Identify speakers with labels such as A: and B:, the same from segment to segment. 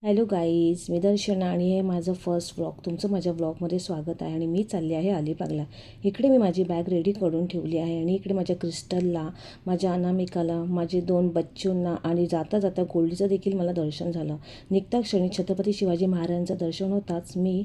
A: Hello guys, मी दर्शना आणि हे माझं फर्स्ट व्लॉग. तुमचं माझ्या व्लॉगमध्ये स्वागत आहे. आणि मी चालली आहे अलिबागला. इकडे मी माझी बॅग रेडी करून ठेवली आहे आणि इकडे माझ्या क्रिस्टलला, माझ्या अनामिकाला, माझे 2 बच्चूंना आणि जाता जाता गोल्डीचं देखील मला दर्शन झालं. निघता क्षणी छत्रपती शिवाजी महाराजांचं दर्शन होताच मी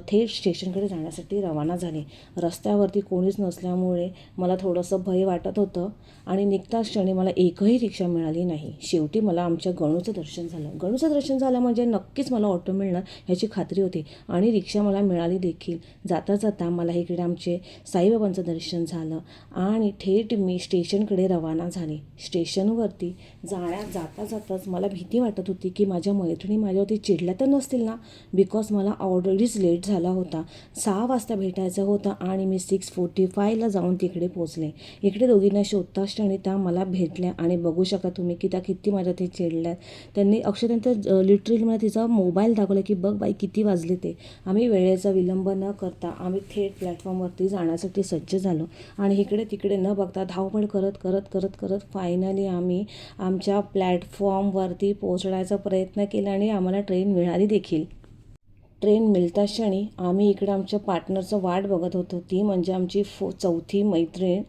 A: थेट स्टेशनकडे जाण्यासाठी रवाना झाले. रस्त्यावरती कोणीच नसल्यामुळे मला थोडंसं भय वाटत होतं आणि निघता क्षणी मला एकही रिक्षा मिळाली नाही. शेवटी मला आमच्या गणूचं दर्शन झालं. गणूचं दर्शन झालं म्हणजे नक्कीच मला ऑटो मिळणार ह्याची खात्री होती आणि रिक्षा मला मिळाली देखील. जाता जाता मला इकडे आमचे साईबाबांचं दर्शन झालं आणि थेट मी स्टेशनकडे रवाना झाले. स्टेशनवरती जाता जाताच मला भीती वाटत होती की माझ्या मैत्रिणी माझ्यावरती चिडल्या तर नसतील ना, बिकॉज मला ऑलरेडीच लेट झाला होता. 6 वाजता भेटायचं होतं आणि मी 6:45ला जाऊन तिकडे पोचले. इकडे दोघींना शोधता क्षणी त्या मला भेटल्या आणि बघू शकता तुम्ही की त्या किती माझ्यावरती चिडल्यात. त्यांनी अक्षरशः लिटरली मला तिचा मोबाईल दाखवला की बघ बाई किती वाजले ते. आम्ही वेळेचा विलंब न करता आम्ही थेट प्लॅटफॉर्मवरती जाण्यासाठी सज्ज झालो आणि इकडे तिकडे न बघता धावपळ करत करत करत करत फायनली आम्ही आमच्या प्लॅटफॉर्मवरती पोहोचण्याचा प्रयत्न केला आणि आम्हाला ट्रेन मिळाली देखील. ट्रेन मिळताच क्षणी आम्ही इकडे आमच्या पार्टनरचं वाट बघत होतो. ती म्हणजे आमची चौथी मैत्रीण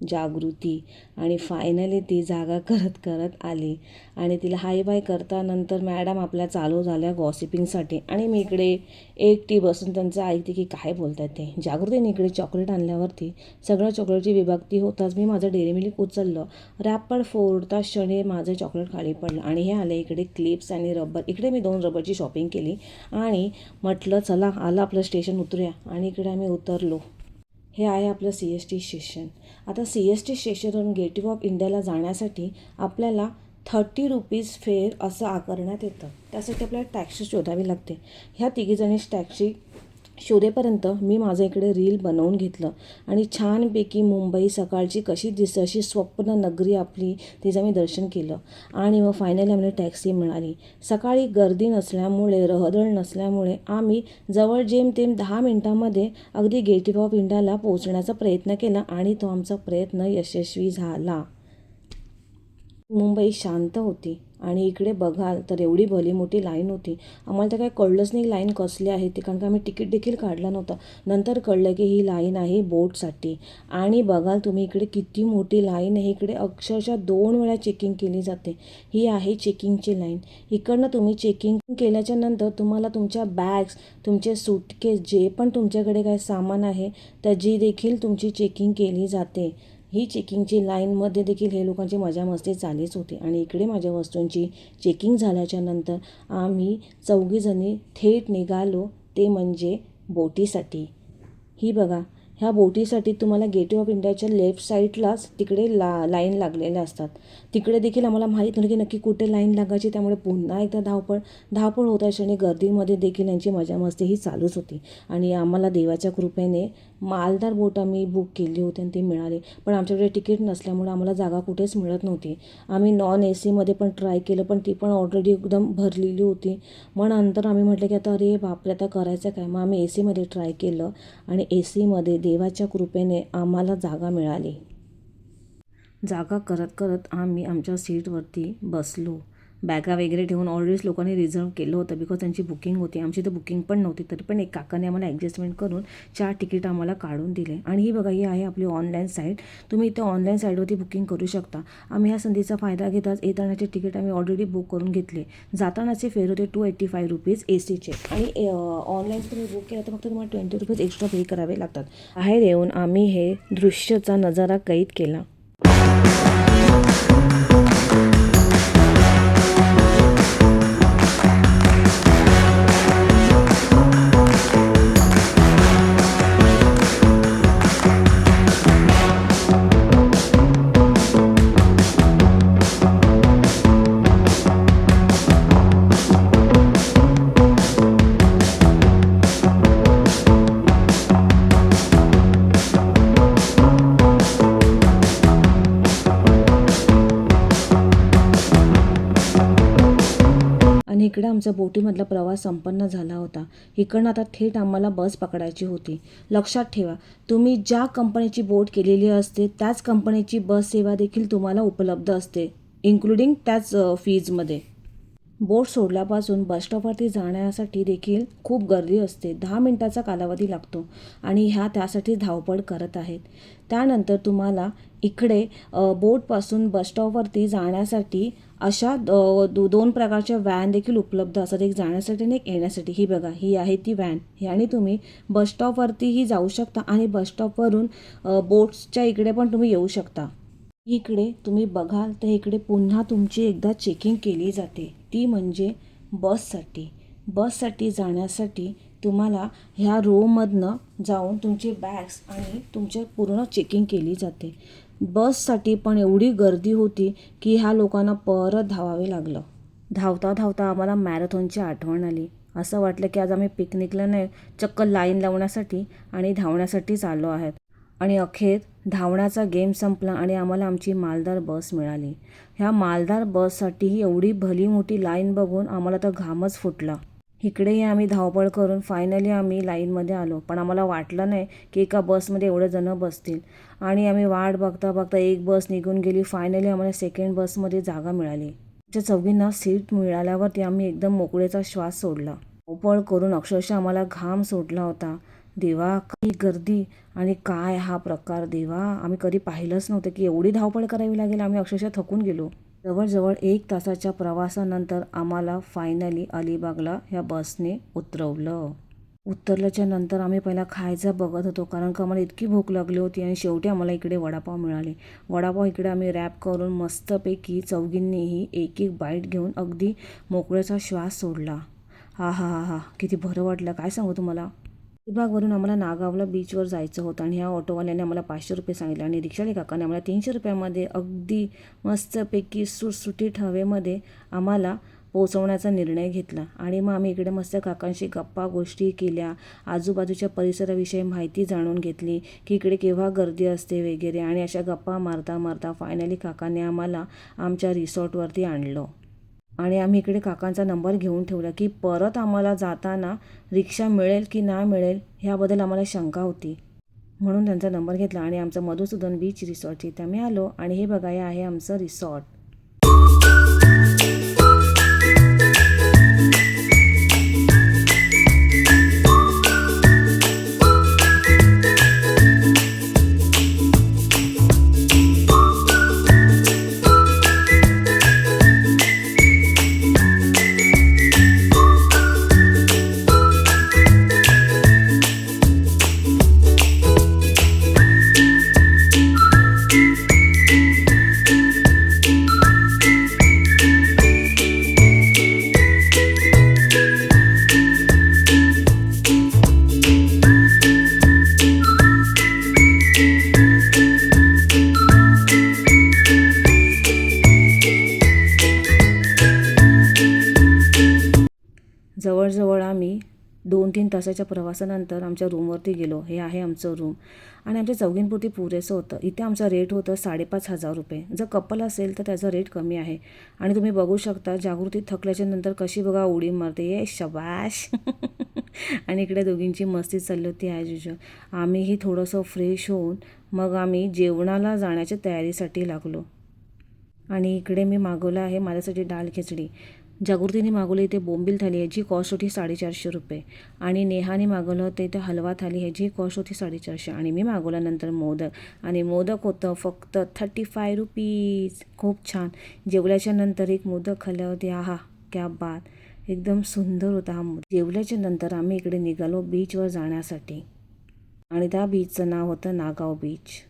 A: जागृती. आणि फायनली ती जागा करत करत आली आणि तिला हाय बाय करता नंतर मॅडम आपल्या चालू झाल्या गॉसिपिंगसाठी आणि मी इकडे एकटी बसून त्यांचं ऐकते की काय बोलतात ते. जागृतीने इकडे चॉकलेट आणल्यावरती सगळं चॉकलेटची विभागती होताच मी माझं डेअरी मिल्क उचललं. रॅपर फोडता क्षणी माझं चॉकलेट खाली पडलं आणि हे आले इकडे क्लिप्स आणि रबर. इकडे मी 2 रबरची शॉपिंग केली आणि म्हटलं चला आलं आपलं स्टेशन, उतरूया. आणि इकडे आम्ही उतरलो. हे आहे आपलं CST स्टेशन. आता CST स्टेशनवरून गेटवे ऑफ इंडियाला जाण्यासाठी आपल्याला 30 रुपीज फेअर असं आकारण्यात येतं. त्यासाठी आपल्याला टॅक्सी शोधावी लागते. ह्या तिघीजणीच टॅक्सी शोधेपर्यंत मी माझं इकडे रील बनवून घेतलं आणि छानपैकी मुंबई सकाळची कशी दिसते अशी स्वप्न नगरी आपली तिचं मी दर्शन केलं आणि मग फायनली आम्हाला टॅक्सी मिळाली. सकाळी गर्दी नसल्यामुळे, रहदळ नसल्यामुळे आम्ही जवळ जेमतेम 10 मिनटामध्ये अगदी गेटवे ऑफ इंडियाला पोहोचण्याचा प्रयत्न केला आणि तो आमचा प्रयत्न यशस्वी झाला. मुंबई शांत होती आणि इकडे बघाल तर एवढी भली मोठी लाईन होती. आम्हाला तर काही कळलंच नाही लाईन कसली आहे ते, कारण का आम्ही तिकीट देखील काढलं नव्हतं. नंतर कळलं की ही लाईन आहे बोटसाठी. आणि बघाल तुम्ही इकडे किती मोठी लाईन आहे. इकडे अक्षरशः 2 वेळा चेकिंग केली जाते. ही आहे चेकिंगची लाईन. इकडनं तुम्ही चेकिंग केल्याच्या नंतर तुम्हाला तुमच्या बॅग्स, तुमचे सूटकेस, जे पण तुमच्याकडे काय सामान आहे त्याची देखील तुमची चेकिंग केली जाते. ही चेकिंगची लाईनमध्ये देखील हे लोकांची मजा मस्ती चालीच होती. आणि इकडे माझ्या वस्तूंची चेकिंग झाल्याच्या नंतर आम्ही चौघीजणी थेट निघालो ते म्हणजे बोटीसाठी. ही बघा, ह्या बोटीसाठी तुम्हाला गेटवे ऑफ इंडियाच्या लेफ्ट साईडलाच तिकडे लाईन लागलेल्या असतात. तिकडे देखील आम्हाला माहीत नव्हतं की नक्की कुठे लाईन लागायची, त्यामुळे पुन्हा एकदा धावपळ होत आणि गर्दीमध्ये देखील यांची मजा मस्ती ही चालूच होती. आणि आम्हाला देवाच्या कृपेने मालदार बोट आम्ही बुक केली होती आणि ती मिळाली. पण आमच्याकडे तिकीट नसल्यामुळे आम्हाला जागा कुठेच मिळत नव्हती. आम्ही नॉन-AC पण ट्राय केलं पण ती पण ऑलरेडी एकदम भरलेली होती. मग नंतर आम्ही म्हटलं की आता अरे बापरे आता करायचं काय. मग आम्ही AC ट्राय केलं आणि AC देवाच्या कृपेने आम्हाला जागा मिळाली. जागा करत करत आम्ही आमच्या सीटवरती बसलो. बॅगा वगैरे ठेवून ऑलरेडीच लोकांनी रिझर्व केलं होतं बिकॉज त्यांची बुकिंग होती. आमची तर बुकिंग पण नव्हती, तरी पण एक काकाने आम्हाला ॲडजस्टमेंट करून 4 तिकीट आम्हाला काढून दिले. आणि ही बघा, ही आहे आपली ऑनलाईन साईट. तुम्ही इथे ऑनलाईन साईटवरती बुकिंग करू शकता. आम्ही ह्या संधीचा फायदा घेताच येतानाचे तिकीट आम्ही ऑलरेडी बुक करून घेतले. जातानाचे फेअर होते 285 रुपीज ACचे आणि ऑनलाईन तुम्ही बुक केलं तर फक्त तुम्हाला 20 रुपीज एक्स्ट्रा पे करावे लागतात. बाहेर येऊन आम्ही हे दृश्याचा नजारा कैद केला. आणि इकडे आमचा बोटीमधला प्रवास संपन्न झाला होता. इकडनं आता थेट आम्हाला बस पकडायची होती. लक्षात ठेवा, तुम्ही ज्या कंपनीची बोट केलेली असते त्याच कंपनीची बस सेवा देखील तुम्हाला उपलब्ध असते, इन्क्लुडिंग त्याच फीजमध्ये. बोट सोडल्यापासून बसस्टॉपवरती जाण्यासाठी देखील खूप गर्दी असते. 10 मिनिटाचा कालावधी लागतो आणि ह्या त्यासाठी धावपळ करत आहेत. त्यानंतर तुम्हाला इकडे बोटपासून बसस्टॉपवरती जाण्यासाठी अशा 2 प्रकारच्या व्हॅन देखील उपलब्ध असतात. एक जाण्यासाठी आणि एक येण्यासाठी. ही बघा, ही आहे ती व्हॅन. ह्याने तुम्ही बसस्टॉपवरतीही जाऊ शकता आणि बसस्टॉपवरून बोट्सच्या इकडे पण तुम्ही येऊ शकता. इकडे तुम्ही बघाल तर इकडे पुन्हा तुमची एकदा चेकिंग केली जाते, ती म्हणजे बससाठी जाण्यासाठी तुम्हाला ह्या रोमधनं जाऊन तुमचे बॅग्स आणि तुमच्या पूर्ण चेकिंग केली जाते. बससाठी पण एवढी गर्दी होती की ह्या लोकांना परत धावावे लागलं. धावता धावता आम्हाला मॅरेथॉनची आठवण आली. असं वाटलं की आज आम्ही पिकनिकला नाही, चक्क लाईन लावण्यासाठी आणि धावण्यासाठीच आलो आहेत. आणि अखेर धावण्याचा गेम संपला आणि आम्हाला आमची मालदार बस मिळाली. ह्या मालदार बससाठीही एवढी भली मोठी लाईन बघून आम्हाला तर घामच फुटला. इकडेही आम्ही धावपळ करून फायनली आम्ही लाईनमध्ये आलो. पण आम्हाला वाटलं नाही की एका बसमध्ये एवढे जणं बसतील. आणि आम्ही वाट बघता बघता एक बस निघून गेली. फायनली आम्हाला सेकंड बसमध्ये जागा मिळाली. आमच्या चौघींना सीट मिळाल्यावरती आम्ही एकदम मोकळेचा श्वास सोडला. धावपळ करून अक्षरशः आम्हाला घाम सुटला होता. देवा, काही गर्दी आणि काय हा प्रकार देवा, आम्ही कधी पाहिलंच नव्हतं की एवढी धावपळ करावी लागेल. आम्ही अक्षरशः थकून गेलो. जवळजवळ 1 तासाच्या प्रवासानंतर आम्हाला फायनली अलिबागला ह्या बसने उतरवलं. उतरल्याच्या नंतर आम्ही पहिला खायचं बघत होतो, कारण का आम्हाला इतकी भूक लागली होती. आणि शेवटी आम्हाला इकडे वडापाव मिळाले. वडापाव इकडे आम्ही रॅप करून मस्तपैकी चौघींनीही एक एक बाईट घेऊन अगदी मोकळ्याचा श्वास सोडला. हा हा हा हा, किती बरं वाटलं, काय सांगू तुम्हाला. अलिबागवरून आम्हाला नागावला बीचवर जायचं होतं आणि ह्या ऑटोवाल्याने आम्हाला 500 रुपये सांगितले आणि रिक्षावाले काकाने आम्हाला 300 रुपयामध्ये अगदी मस्तपैकी सुटसुटीत हवेमध्ये आम्हाला पोचवण्याचा निर्णय घेतला. आणि मग आम्ही इकडे मस्त काकांशी गप्पा गोष्टी केल्या, आजूबाजूच्या परिसराविषयी माहिती जाणून घेतली की इकडे केव्हा गर्दी असते वगैरे. आणि अशा गप्पा मारता मारता फायनली काकाने आम्हाला आमच्या रिसॉर्टवरती आणलं. आणि आम्ही इकडे काकांचा नंबर घेऊन ठेवला की परत आम्हाला जाताना रिक्षा मिळेल की नाही मिळेल ह्याबद्दल आम्हाला शंका होती. म्हणून त्यांचा नंबर घेतला आणि आमचं मधुसूदन बीच रिसॉर्ट इथे आम्ही आलो. आणि हे बघा, हे आहे आमचं रिसॉर्ट. जवळजवळ आम्ही 2-3 तासाच्या प्रवासानंतर आमच्या रूमवरती गेलो. हे आहे आमचं रूम आणि आमच्या चौघींपुरती पुरेसं होतं. इथे आमचा रेट होतं 5,500 रुपये. जर कपल असेल तर त्याचा रेट कमी आहे. आणि तुम्ही बघू शकता जागृती थकल्याच्या नंतर कशी बघा उडी मारते, ये शबाश. आणि इकडे दोघींची मस्ती चालली होती ॲज युजल. आम्हीही थोडंसं फ्रेश होऊन मग आम्ही जेवणाला जाण्याच्या तयारीसाठी लागलो. आणि इकडे मी मागवलं आहे माझ्यासाठी डाळ खिचडी. जागृतीने मागवलं इथे बोंबील थाली, ह्याची कॉस्ट होती 450 रुपये. आणि नेहाने मागवलं होतं इथे हलवा थाली, ह्याची कॉस्ट होती 450. आणि मी मागवल्यानंतर मोदक, आणि मोदक होतं फक्त 35 रुपीज. खूप छान. जेवल्याच्या नंतर एक मोदक खाल्ले होते. आहा, क्या बात, एकदम सुंदर होता हा मोदक. जेवल्याच्या नंतर आम्ही इकडे निघालो बीचवर जाण्यासाठी. आणि त्या बीचचं नाव होतं नागाव बीच.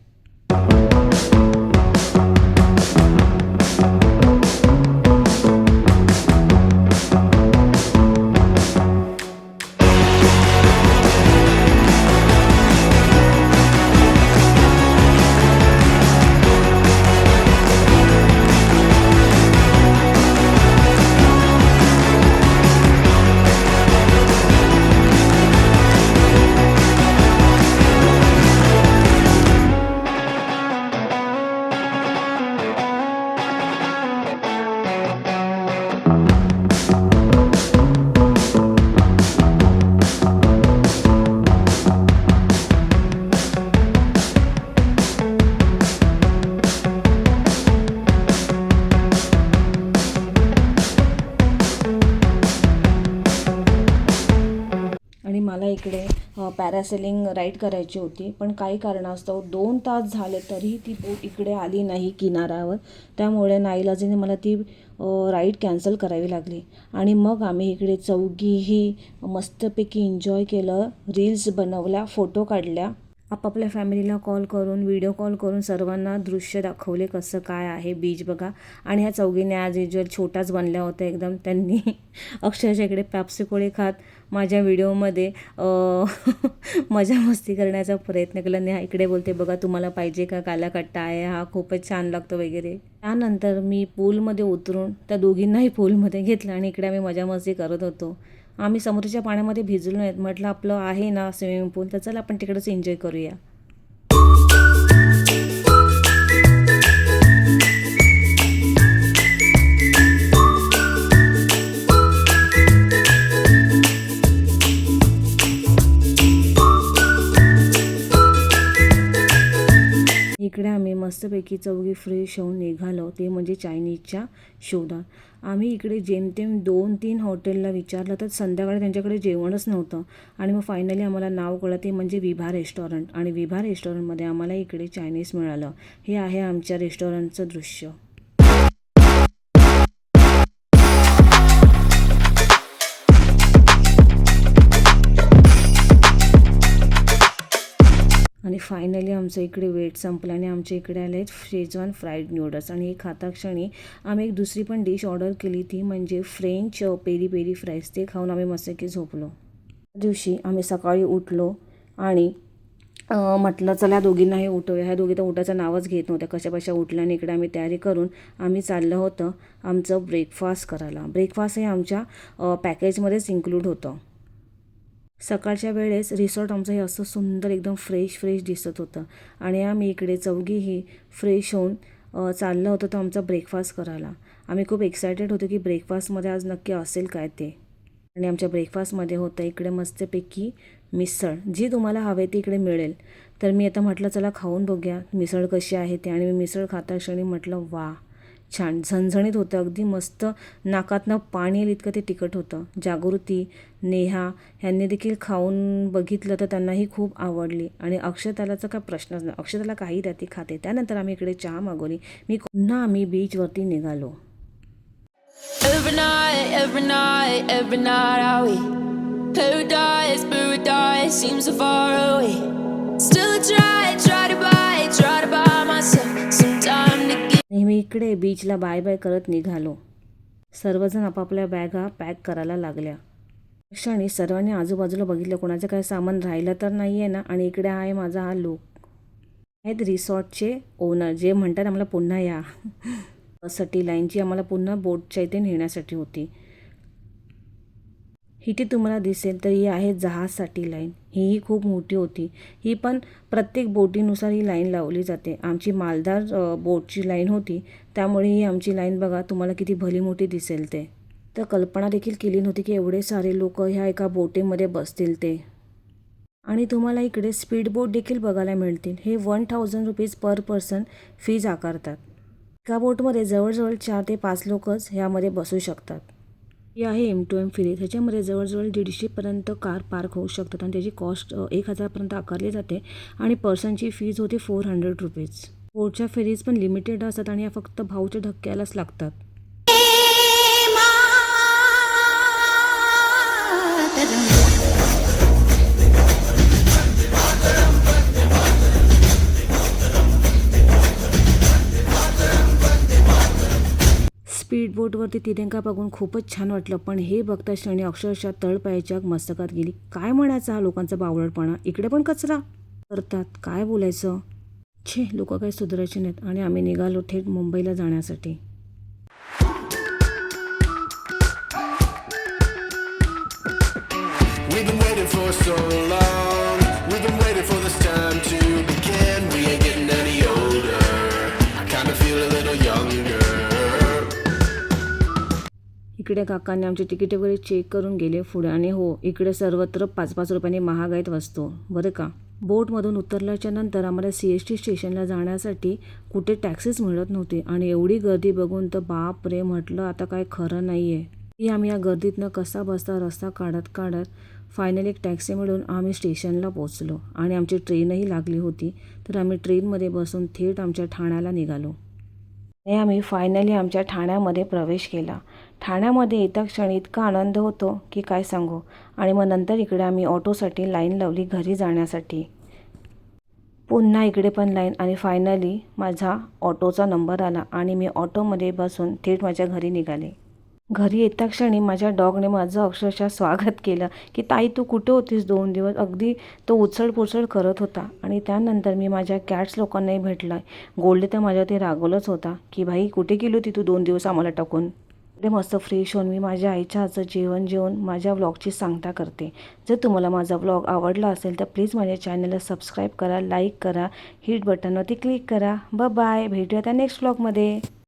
A: मला इकडे पॅरासेलिंग राईड करायची होती, पण काही कारणास्तव 2 तास झाले तरीही ती बोट इकडे आली नाही किनाऱ्यावर. त्यामुळे नाईलाजाने मला ती राईड कॅन्सल करावी लागली. आणि मग आम्ही इकडे चौघीही मस्तपैकी एन्जॉय केलं, रील्स बनवल्या, फोटो काढल्या. आपापल्या फॅमिलीला कॉल करून, व्हिडिओ कॉल करून सर्वांना दृश्य दाखवले कसं काय आहे बीच बघा. आणि ह्या चौघीने ॲज युज्युअल छोटाच बनल्या होत्या एकदम. त्यांनी अक्षरशः इकडे पेप्सी खात माझ्या व्हिडिओमध्ये मजा मस्ती करण्याचा प्रयत्न केला. नेहा इकडे बोलते, बघा तुम्हाला पाहिजे का, काला कट्टा आहे हा, खूपच छान लागतो वगैरे. त्यानंतर मी पूलमध्ये उतरून त्या दोघींनाही पूलमध्ये घेतलं आणि इकडे आम्ही मजा मस्ती करत होतो. आम्ही समुद्राच्या पाण्यामध्ये भिजलो नाहीत. म्हटलं आपलं आहे ना स्विमिंग पूल, तर चला आपण तिकडेच एन्जॉय करूया. इकडे आम्ही मस्तपैकी चौघी फ्रेश होऊन निघालो, ते म्हणजे चायनीजच्या शोधात. आम्ही इकडे जेमतेम 2-3 हॉटेलला विचारलं तर संध्याकाळी त्यांच्याकडे जेवणच नव्हतं. आणि मग फायनली आम्हाला नाव कळलं, ते म्हणजे विभा रेस्टॉरंट. आणि विभा रेस्टॉरंटमध्ये आम्हाला इकडे चायनीज मिळालं. हे आहे आमच्या रेस्टॉरंटचं दृश्य. आणि फायनली आमचं इकडे वेट संपल्याने आमच्या इकडे आले आहेत शेजवान फ्राईड नूडल्स. आणि हे खाता क्षणी आम्ही एक दुसरी पण डिश ऑर्डर केली, ती म्हणजे फ्रेंच पेरी पेरी फ्राईज. ते खाऊन आम्ही मस्तपैकी झोपलो. त्या दिवशी आम्ही सकाळी उठलो आणि म्हटलं चला दोघींनाही उठवूया. ह्या दोघी तर उठायचं नावच घेत नव्हत्या, कशाबशा उठल्याने इकडे आम्ही तयारी करून आम्ही चाललं होतं आमचं ब्रेकफास्ट करायला. ब्रेकफास्ट हे आमच्या पॅकेजमध्येच इन्क्लूड होतं. सकाळच्या वेळेस रिसॉर्ट आमचं हे असं सुंदर एकदम फ्रेश दिसत होतं. आणि आम्ही इकडे चौघीही फ्रेश होऊन चाललं होतं तर आमचा ब्रेकफास्ट करायला. आम्ही खूप एक्सायटेड होतो की ब्रेकफास्टमध्ये आज नक्की असेल काय ते. आणि आमच्या ब्रेकफास्टमध्ये होतं इकडे मस्तपैकी मिसळ. जी तुम्हाला हवे ती इकडे मिळेल. तर मी आता म्हटलं चला खाऊन बघूया मिसळ कशी आहे ते. आणि मी मिसळ खाता क्षणी म्हटलं वा, छान झणझणीत होतं, अगदी मस्त, नाकातनं पाणी येईल इतकं ते तिखट होतं. जागृती, नेहा ह्यांनी देखील खाऊन बघितलं तर त्यांनाही खूप आवडली. आणि अक्षतालाचा काय प्रश्नच नाही, अक्षताला काही द्या ती खाते. त्यानंतर आम्ही इकडे चहा मागवली. पुन्हा आम्ही बीचवरती निघालो.
B: Every night are we paradise seems so far away. Still I try to buy myself some time to get.
A: नेहमी इकडे बीचला बाय बाय करत निघालो. सर्वजण आपापल्या बॅगा पॅक करायला लागल्या. क्षणी सर्वांनी आजूबाजूला बघितलं, कोणाचं काय सामान राहिलं तर नाही आहे ना. आणि इकडे आहे माझा हा लुक. आहेत रिसॉर्टचे ओनर, जे म्हणतात आम्हाला पुन्हा या सटी लाईनची आम्हाला पुन्हा बोटच्या इथे नेण्यासाठी होती. इथे तुम्हाला दिसेल तर ही आहे जहाजसाठी लाईन. हीही खूप मोठी होती. ही पण प्रत्येक बोटीनुसार ही लाईन लावली जाते. आमची मालदार बोटची लाईन होती, त्यामुळे ही आमची लाईन बघा तुम्हाला किती भली मोठी दिसेल ते. तर कल्पना देखील केली नव्हती की एवढे सारे लोक ह्या एका बोटीमध्ये बसतील ते. आणि तुम्हाला इकडे स्पीड बोट देखील बघायला मिळतील. हे 1000 रुपीज पर पर्सन फीज आकारतात. एका बोटमध्ये जवळजवळ 4 ते 5 लोकच ह्यामध्ये बसू शकतात. ही आहे M2M फेरी. ह्याच्यामध्ये जवळजवळ 150पर्यंत कार पार्क होऊ शकतात आणि त्याची कॉस्ट 1000पर्यंत आकारली जाते. आणि पर्सनची फीज होती 400 रुपीज. बोटच्या फेरीज पण लिमिटेड असतात आणि या फक्त भाऊच्या धक्क्यालाच लागतात. स्पीड बोटवरती तिरंगा बघून खूपच छान वाटलं, पण हे बघता क्षणी अक्षरशः तळपायाच्या मस्तकात गेली. काय म्हणायचं हा लोकांचा बावळटपणा, इकडे पण कचरा करतात, काय बोलायचं. छे, लोक काही सुधारायचे नाहीत. आणि आम्ही निघालो थेट मुंबईला जाण्यासाठी.
C: We've been waiting for so long. We've been waiting for this time to begin. We ain't getting any older. I kind of feel a little younger.
A: इकडे काकांनी आमची तिकीट वगैरे चेक करून गेले पुढे. आणि हो, इकडे सर्वत्र 5-5 रुपयांनी महाग आहेत वस्तू बरं का. बोटमधून उतरल्याच्या नंतर आम्हाला CST स्टेशनला जाण्यासाठी कुठे टॅक्सीच मिळत नव्हती. आणि एवढी गर्दी बघून तर बाप रे, म्हटलं आता काय खरं नाही आहे. आम्ही या गर्दीतनं कसा बसता रस्ता काढत फायनली एक टॅक्सी मिळून आम्ही स्टेशनला पोचलो आणि आमची ट्रेनही लागली होती. तर आम्ही ट्रेनमध्ये बसून थेट आमच्या ठाण्याला निघालो आणि आम्ही फायनली आमच्या ठाण्यामध्ये प्रवेश केला. ठाण्यामध्ये येता क्षणी इतका आनंद होतो की काय सांगू. आणि मग नंतर इकडे आम्ही ऑटोसाठी लाईन लावली घरी जाण्यासाठी. पुन्हा इकडे पण लाईन आणि फायनली माझा ऑटोचा नंबर आला आणि मी ऑटोमध्ये बसून थेट माझ्या घरी निघाले. घरी येता क्षणी माझ्या डॉगने माझं अक्षरशः स्वागत केलं की ताई तू कुठे होतीस 2 दिवस. अगदी तो उचल करत होता. आणि त्यानंतर मी माझ्या कॅट्स लोकांनाही भेटला. गोल्डी तर माझ्यावरती रागवलंच होता की भाई कुठे गेली होती तू 2 दिवस आम्हाला टाकून. ते मस्त फ्रेश होऊन मी माझ्या आईच्या हातचं जेवण जेवून माझ्या व्लॉगची सांगता करते. जर तुम्हाला माझा व्लॉग आवडला असेल तर प्लीज माझ्या चॅनलला सबस्क्राईब करा, लाईक करा, हिट बटनवरती क्लिक करा. बाय. भेटूया त्या नेक्स्ट व्लॉगमध्ये.